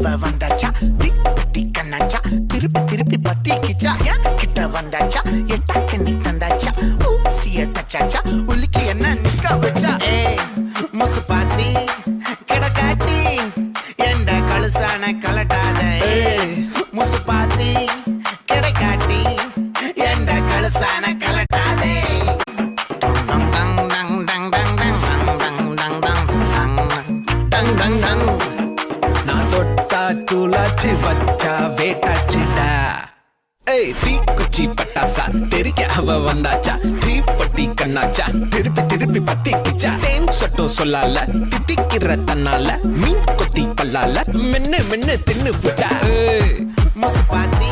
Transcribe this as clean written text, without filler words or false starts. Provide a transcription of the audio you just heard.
அவ வந்தாச்சா தீப்பெட்டி கண்ணாச்சா திருப்பி திருப்பி பத்திக்கிச்சா கிட்ட வந்தாச்சா எட்டாக்கு நீ தந்தாச்சா ஊசிய தச்சாச்சா உலுக்கி என்ன நிக்க வச்சா முசு பாத்தி கிடக்காட்டி எந்த கழுசான கலட்டாத முசு பாத்தி கிடக்காட்டி எந்த கழுசான கலட்டாதே நான் தொட்டா தூளாச்சு வச்சா வேட்டாச்சுடா தீக்குச்சி பட்டாசா தெரிக்க அவ வந்தாச்சா தீப்பட்டி கண்ணாச்சா திருப்பி திருப்பி பத்திக்கிச்சா தேன் சொட்டோ சொல்லால தித்திக்கிற தன்னால மீன் கொத்தி பல்லால மென்னு மென்னு தின்னு புட்டா முசு பாத்தி